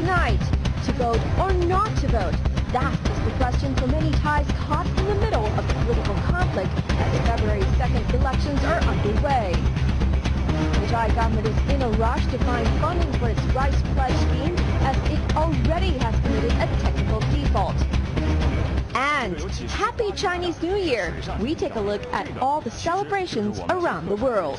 tonight? To vote or not to vote? That is the question for many Thais caught in the middle of the political conflict as February 2nd elections are underway. The Thai government is in a rush to find funding for its rice pledge scheme as it already has committed a technical default. And Happy Chinese New Year! We take a look at all the celebrations around the world.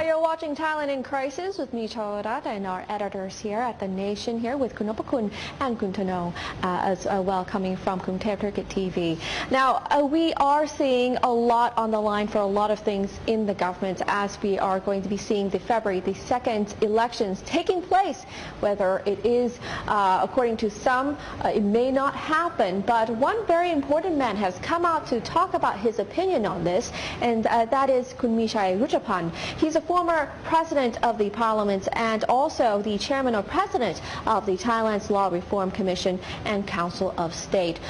You're watching Thailand in Crisis with me, Chawarat, and our editors here at The Nation here with Kun Nopakun and Kun Tano as well coming fromงเทพ TV. Now, we are seeing a lot on the line for a lot of things in the government as we are going to be seeing the February the 2nd elections taking place. Whether it is, according to some, it may not happen, but one very important man has come out to talk about his opinion on this, and that is Kun Mishai Ruchapan. He's a former president of the parliament and also the chairman or president of the Thailand's Law Reform Commission and Council of State.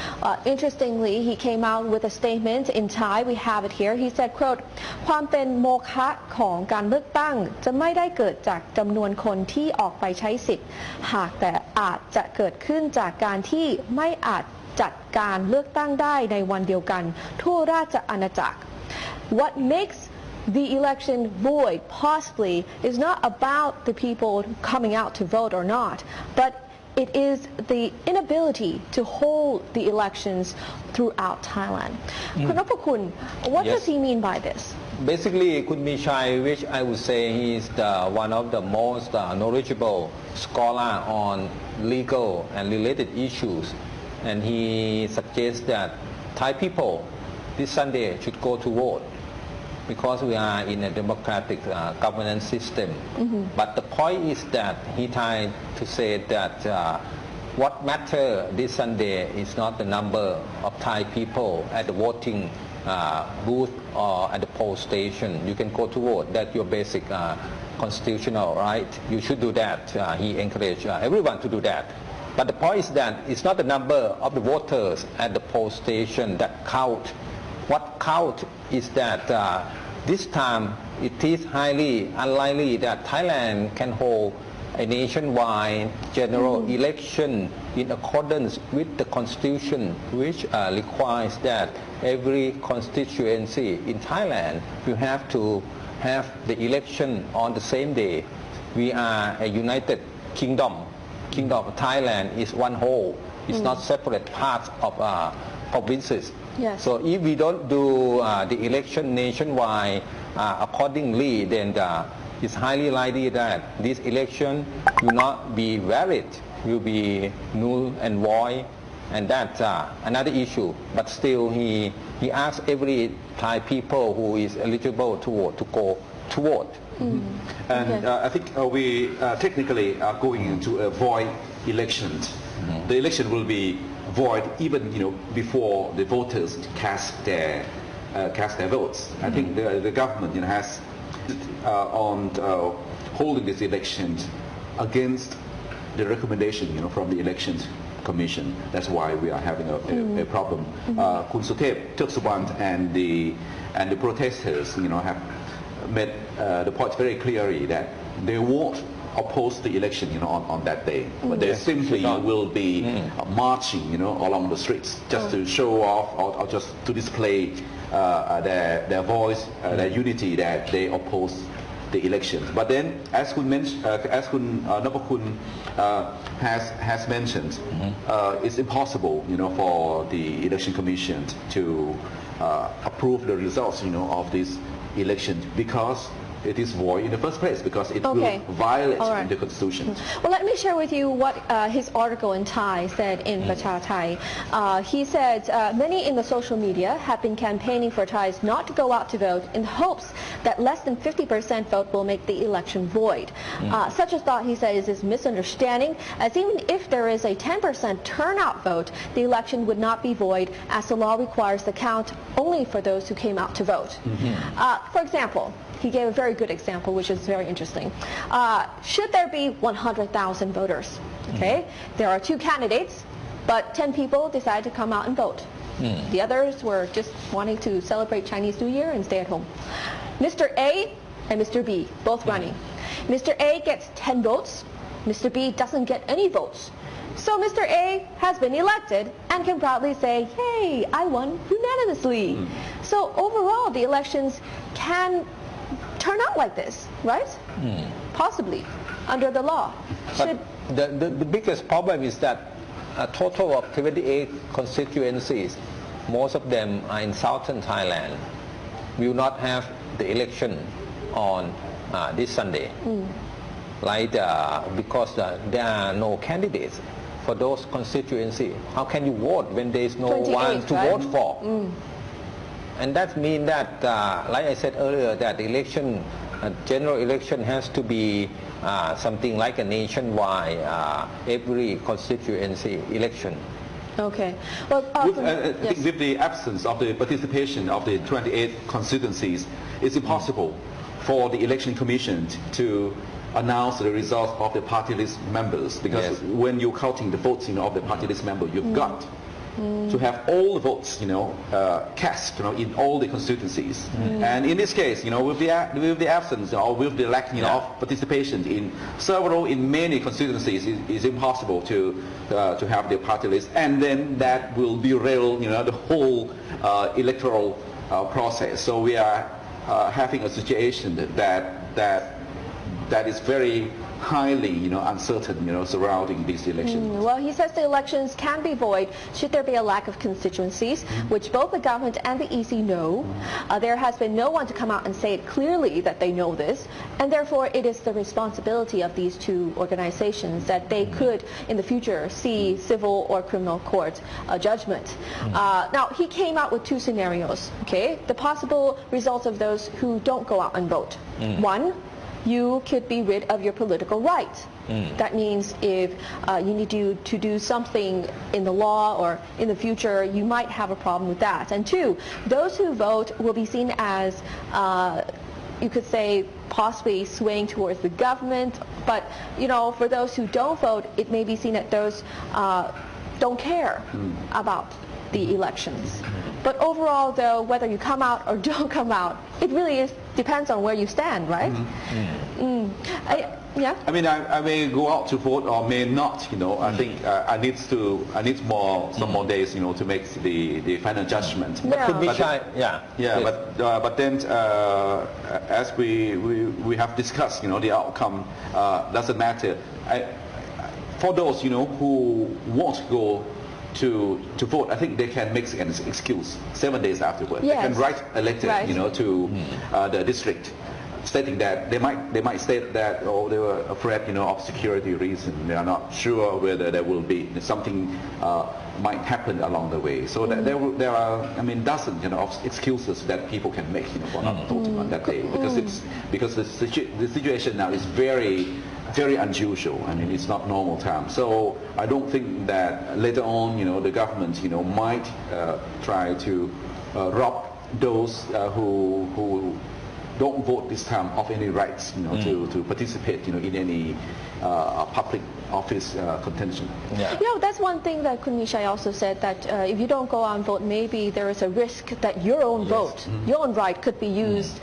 Interestingly, he came out with a statement in Thai. We have it here. He said, quote, ความเป็นโมฆะของการเลือกตั้งจะไม่ได้เกิดจากจำนวนคนที่ออกไปใช้สิทธิ์หากแต่อาจจะเกิดขึ้นจากการที่ไม่อาจจัดการเลือกตั้งได้ในวันเดียวกันทั่วราชอาณาจักร What makes the election void possibly is not about the people coming out to vote or not, but it is the inability to hold the elections throughout Thailand. Kun Nopakun, what does he mean by this? Basically, Kun Mishai, which I would say he is one of the most knowledgeable scholar on legal and related issues, and he suggests that Thai people this Sunday should go to vote, because we are in a democratic governance system. But the point is that he tried to say that what matters this Sunday is not the number of Thai people at the voting booth or at the poll station. You can go to vote. That's your basic constitutional right. You should do that. He encouraged everyone to do that. But the point is that it's not the number of the voters at the poll station that count. What counts is that this time it is highly unlikely that Thailand can hold a nationwide general election in accordance with the constitution, which requires that every constituency in Thailand will have to have the election on the same day. We are a united kingdom. Kingdom of Thailand is one whole. It's not separate parts of provinces. Yes. So if we don't do the election nationwide accordingly, then it's highly likely that this election will not be valid, will be null and void, and that's another issue. But still, he asks every Thai people who is eligible to vote to go to vote. And I think we technically are going into a void elections. The election will be void even before the voters cast their votes. I think the government has on holding this election against the recommendation from the elections commission. That's why we are having a problem. Kun Suthep and the protesters have made the point very clearly that they won't oppose the election on that day, but they simply will be marching along the streets just to show off or just to display their voice, their unity that they oppose the elections. But then, as Kun Nopakun has mentioned, it's impossible for the election commission to approve the results of this election because it is void in the first place, because it will violate the constitution. Well, let me share with you what his article in Thai said in Pracha Thai. He said many in the social media have been campaigning for Thais not to go out to vote in hopes that less than 50% vote will make the election void. Such a thought, he said, is misunderstanding, as even if there is a 10% turnout vote, the election would not be void, as the law requires the count only for those who came out to vote. For example, he gave a very good example, which is very interesting. Should there be 100,000 voters? Okay, there are 2 candidates, but 10 people decide to come out and vote. The others were just wanting to celebrate Chinese New Year and stay at home. Mr. A and Mr. B, both running. Mr. A gets 10 votes. Mr. B doesn't get any votes. So Mr. A has been elected and can proudly say, hey, I won unanimously. So overall, the elections can turn out like this, right? Possibly, under the law. But the biggest problem is that a total of 28 constituencies, most of them are in southern Thailand, will not have the election on this Sunday. Because there are no candidates for those constituencies. How can you vote when there is no one to vote for? And that means that, like I said earlier, that the election, general election has to be something like a nationwide, every constituency election. Okay. Well, I think with the absence of the participation of the 28 constituencies, it's impossible for the election commission to announce the results of the party list members, because when you're counting the votes of the party list member, you've got to have all the votes cast in all the constituencies. And in this case, with the absence or with the lack of participation in many constituencies, it's impossible to have the party list, and then that will derail the whole electoral process. So we are having a situation that is very highly uncertain surrounding these elections. Well, he says the elections can be void should there be a lack of constituencies, which both the government and the EC know. There has been no one to come out and say it clearly that they know this, and therefore it is the responsibility of these two organizations that they could in the future see civil or criminal court judgment. Now, he came out with two scenarios, okay? The possible results of those who don't go out and vote. One, you could be rid of your political right. That means if you need to do something in the law or in the future, you might have a problem with that. And two, those who vote will be seen as, you could say, possibly swaying towards the government. But, for those who don't vote, it may be seen that those don't care about the elections. But overall, though, whether you come out or don't come out, it really depends on where you stand, right? Yeah. I mean, I may go out to vote or may not. I think I need some more days, to make the final judgment. But could be shy. But then as we have discussed, the outcome doesn't matter. For those who won't go to vote, I think they can make an excuse 7 days afterwards. They can write a letter, to the district, stating that they might state that they were afraid, of security reasons. They are not sure whether there will be something might happen along the way. So that there are, dozens, of excuses that people can make, for not voting on that day, because the situation now is very unusual. It's not normal time. So I don't think that later on, the government, might try to rob those who don't vote this time of any rights, to participate, in any public office contention. That's one thing that Kun Mishai also said, that if you don't go out and vote, maybe there is a risk that your own vote, your own right could be used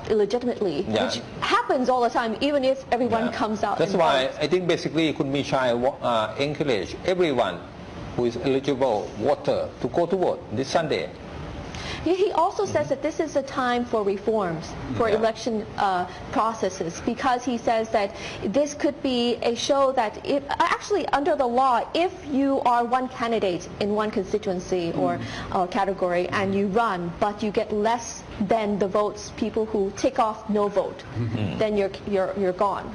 illegitimately, which happens all the time, even if everyone comes out. That's why I think basically Kun Mishai encourage everyone who is eligible voter to go to vote this Sunday. He also says that this is a time for reforms, for election processes, because he says that this could be a show that actually under the law, if you are one candidate in one constituency or category and you run, but you get less than the votes, people who tick off no vote, then you're gone.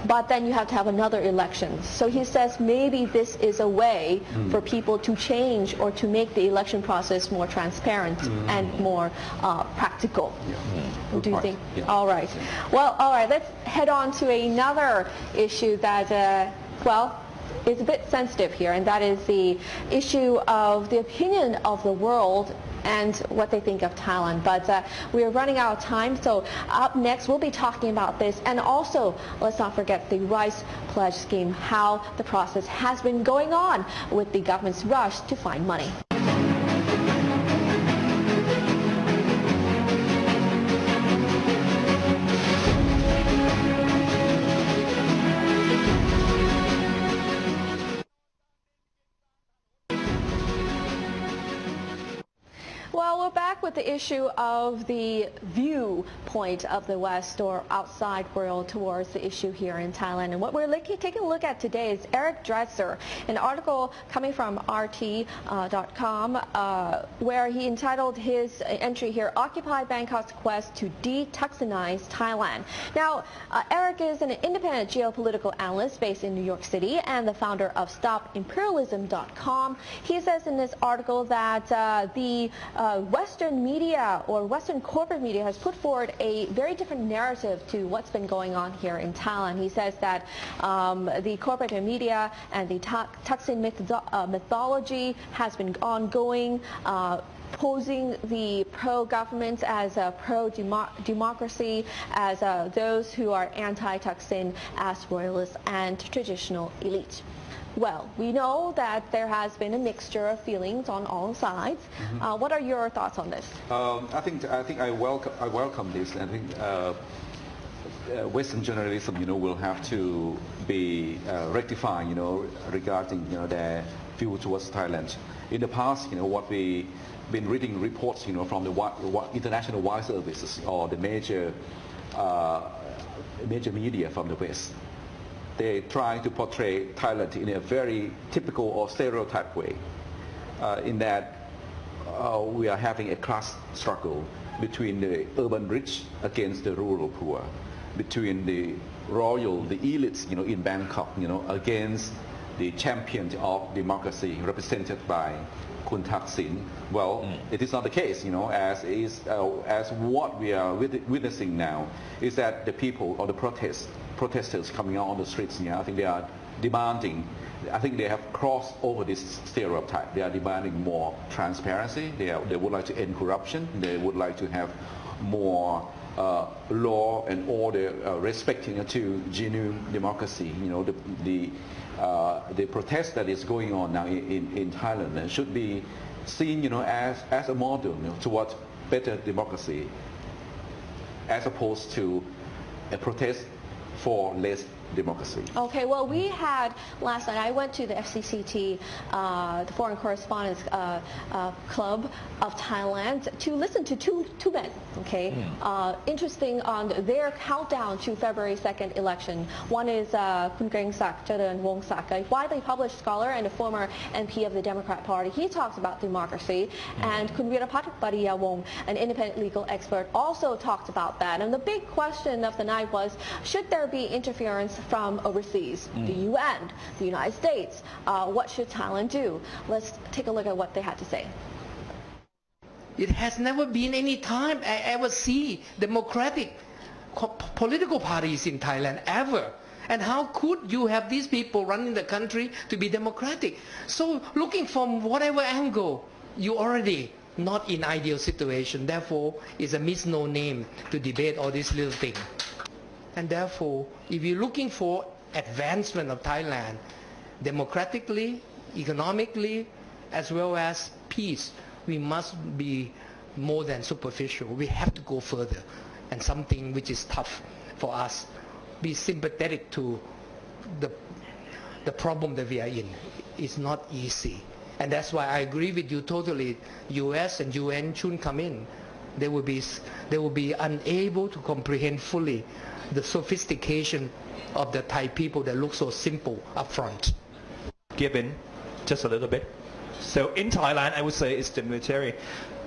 But then you have to have another election. So he says maybe this is a way for people to change or to make the election process more transparent and more practical. What do you think? All right. Well, all right, let's head on to another issue that, is a bit sensitive here, and that is the issue of the opinion of the world and what they think of Thailand. But we are running out of time, so up next we'll be talking about this, and also let's not forget the Rice Pledge Scheme, how the process has been going on with the government's rush to find money. with the issue of the viewpoint of the West or outside world towards the issue here in Thailand. And what we're taking a look at today is Eric Dresser, an article coming from RT.com where he entitled his entry here, Occupy Bangkok's Quest to De-Tuxinize Thailand. Now, Eric is an independent geopolitical analyst based in New York City and the founder of StopImperialism.com. He says in this article that the Western media or Western corporate media has put forward a very different narrative to what's been going on here in Thailand. He says that the corporate media and the Thaksin mythology has been ongoing, posing the pro-government as a pro-democracy, as those who are anti-Thaksin as royalists and traditional elite. Well, we know that there has been a mixture of feelings on all sides. What are your thoughts on this? I think I welcome this. I think Western journalism, will have to be rectified, regarding their view towards Thailand. In the past, what we been reading reports, from the international wire services or the major media from the West. They try to portray Thailand in a very typical or stereotype way, in that we are having a class struggle between the urban rich against the rural poor, between the elites, in Bangkok, against the champion of democracy represented by Kun Thaksin. Well, it is not the case, as what we are witnessing now is that the people or the protesters coming out on the streets, I think they are demanding, I think they have crossed over this stereotype. They are demanding more transparency. They would like to end corruption. They would like to have more law and order respecting to genuine democracy. The protest that is going on now in Thailand should be seen, as a model towards better democracy, as opposed to a protest for less democracy. Okay, well, we had last night, I went to the FCCT, the Foreign Correspondents Club of Thailand, to listen to two men, okay, interesting on their countdown to February 2nd election. One is Kun Krengsak Charan Wongsak, a widely published scholar and a former MP of the Democrat Party. He talks about democracy, and Kun Virapat Bariyawong, an independent legal expert, also talked about that. And the big question of the night was, should there be interference from overseas, the UN, the United States? What should Thailand do? Let's take a look at what they had to say. It has never been any time I ever see democratic political parties in Thailand, ever. And how could you have these people running the country to be democratic? So looking from whatever angle, you already not in ideal situation. Therefore, it's a misnomer name to debate all these little things. And therefore, if you're looking for advancement of Thailand, democratically, economically, as well as peace, we must be more than superficial. We have to go further. And something which is tough for us, be sympathetic to the problem that we are in. It's not easy. And that's why I agree with you totally. US and UN shouldn't come in. They will be unable to comprehend fully the sophistication of the Thai people that look so simple up front. Given just a little bit. So in Thailand, I would say it's the military.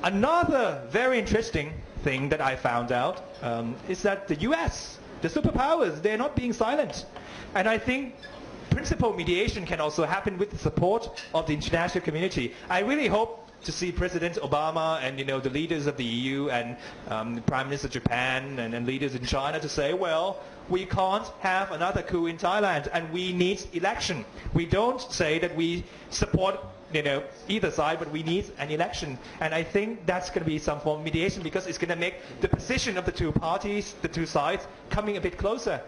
Another very interesting thing that I found out is that the US, the superpowers, they're not being silent. And I think principal mediation can also happen with the support of the international community. I really hope to see President Obama and the leaders of the EU and the Prime Minister of Japan and leaders in China to say, well, we can't have another coup in Thailand and we need election. We don't say that we support either side, but we need an election. And I think that's going to be some form of mediation because it's going to make the position of the two parties, the two sides, coming a bit closer.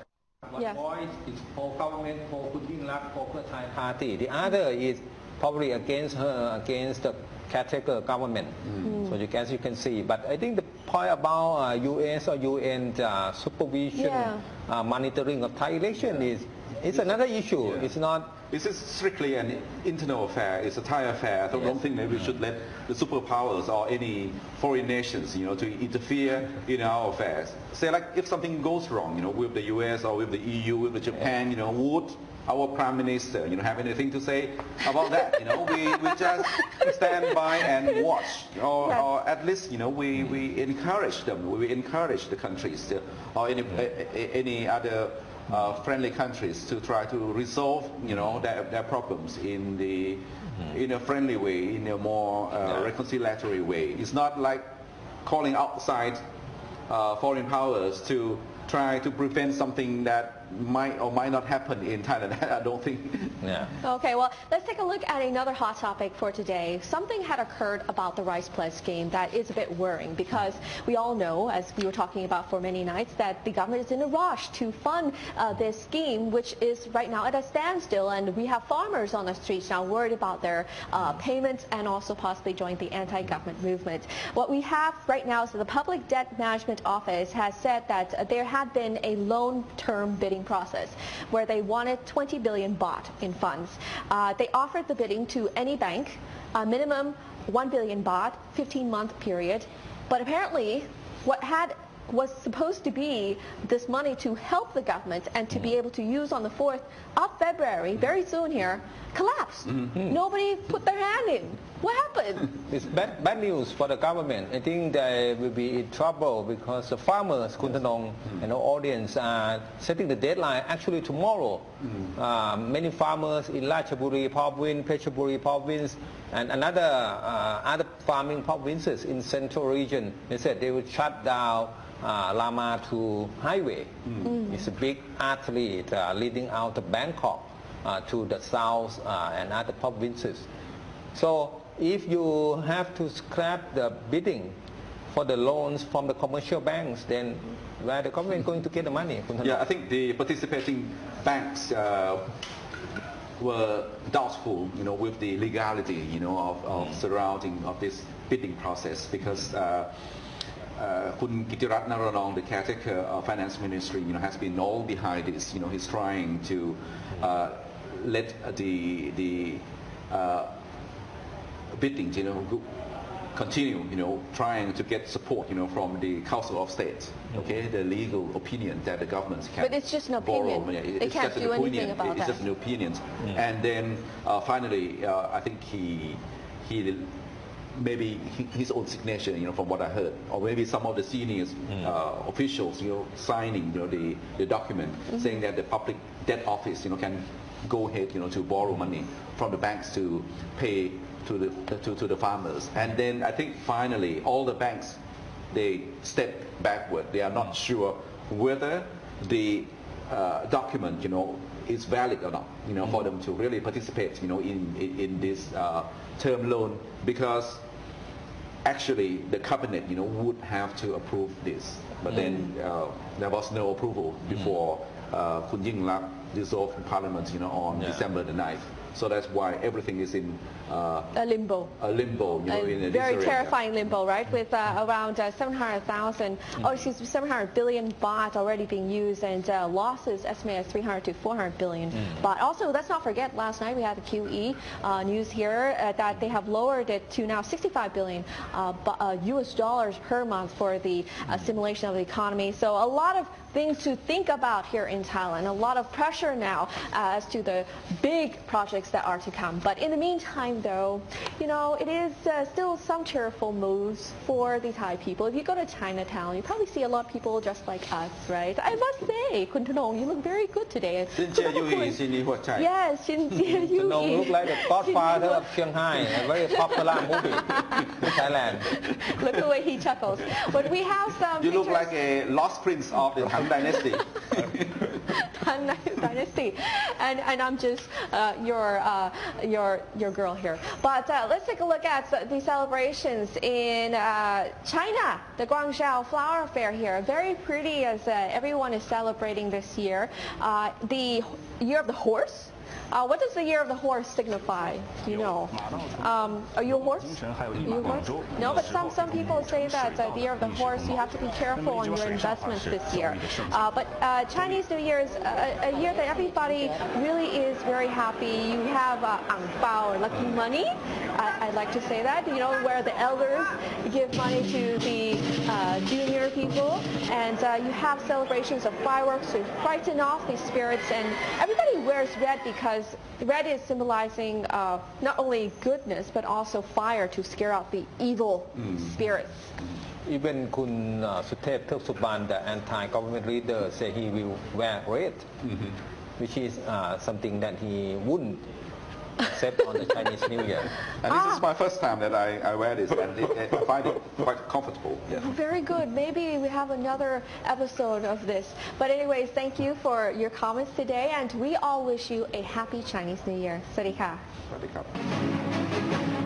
One voice is for government, for Kun Yingluck, for the Thai party. The other is probably against her, against the caretaker government. So as you can see. But I think the point about US or UN supervision, monitoring of Thai election is another issue. It's not this is strictly an internal affair. It's a Thai affair. I don't think that we should let the superpowers or any foreign nations, to interfere in our affairs. Say like if something goes wrong, with the U.S. or with the EU, with the Japan, would our Prime Minister, have anything to say about that? We just stand by and watch, or at least, we encourage them. We encourage the countries or any other friendly countries to try to resolve, their problems in a friendly way, in a more reconciliatory way. It's not like calling outside foreign powers to try to prevent something that might or might not happen in Thailand. I don't think. Yeah. Okay, well, let's take a look at another hot topic for today. Something had occurred about the rice pledge scheme that is a bit worrying because we all know, as we were talking about for many nights, that the government is in a rush to fund this scheme, which is right now at a standstill, and we have farmers on the streets now worried about their payments and also possibly join the anti-government movement. What we have right now is that the Public Debt Management Office has said that there had been a long-term bidding process where they wanted 20 billion baht in funds. They offered the bidding to any bank, a minimum 1 billion baht, 15-month period. But apparently, what was supposed to be this money to help the government and to be able to use on the 4th of February, very soon here, collapsed. Nobody put their hand in. What happened? It's bad news for the government. I think they will be in trouble because the farmers, Kun Thanong, and the audience are setting the deadline actually tomorrow. Many farmers in Ratchaburi province, Phetchaburi province, and other farming provinces in central region, they said they would shut down Lama to highway. It's a big artery leading out of Bangkok to the south and other provinces. So if you have to scrap the bidding for the loans from the commercial banks, then where the government going to get the money? Yeah, I think the participating banks were doubtful, with the legality, of surrounding of this bidding process because Kun Kitirat Naranong, the caretaker of Finance Ministry, has been all behind this. He's trying to let the bidding, continue, trying to get support, from the Council of State, okay, the legal opinion that the government can But it's just an opinion. They can't do anything about that. It's just an opinion. And then finally, I think he maybe his own signature, from what I heard, or maybe some of the senior officials, signing, the document saying that the Public Debt Office, can go ahead, to borrow money from the banks to pay to the farmers. And then I think finally all the banks, they step backward. They are not sure whether the document, is valid or not, for them to really participate, in this term loan, because actually the cabinet, would have to approve this. But then there was no approval before Kun Yingluck dissolved Parliament, on December the 9th. So that's why everything is in a limbo. In a very terrifying limbo, right? With around 700,000, 700 billion baht already being used, and losses estimated 300 to 400 billion baht. Also, let's not forget, last night we had the QE news here that they have lowered it to now 65 billion US dollars per month for the stimulation of the economy. So a lot of things to think about here in Thailand, a lot of pressure now as to the big projects that are to come. But in the meantime, though, it is still some cheerful moves for the Thai people. If you go to Chinatown, you probably see a lot of people just like us, right? I must say, Kun Thanong, you look very good today. Yes, Shinjie Yu. Thanong look like the godfather of Shanghai, a very popular movie in Thailand. Look the way he chuckles. But we have some You look like a lost prince of the Han Dynasty. Han Dynasty, and I'm just your girl here. But let's take a look at the celebrations in China. The Guangzhou Flower Fair here, very pretty as everyone is celebrating this year. The Year of the Horse. What does the year of the horse signify? Do you know? Are you a horse? Are you a horse? No, but some people say that the year of the horse, you have to be careful on your investments this year. But Chinese New Year is a year that everybody really is very happy. You have ang bao, or lucky money. I'd like to say that, where the elders give money to the junior people, and you have celebrations of fireworks to frighten off the spirits, and everybody wears red because red is symbolizing not only goodness but also fire to scare out the evil spirits. Even Kun Suthep Thepsuban, the anti-government leader, say he will wear red, which is something that he wouldn't accept on the Chinese New Year. And this is my first time that I wear this, and I find it quite comfortable. Yeah. Very good. Maybe we have another episode of this. But anyways, thank you for your comments today, and we all wish you a happy Chinese New Year. สวัสดีค่ะ สวัสดีครับ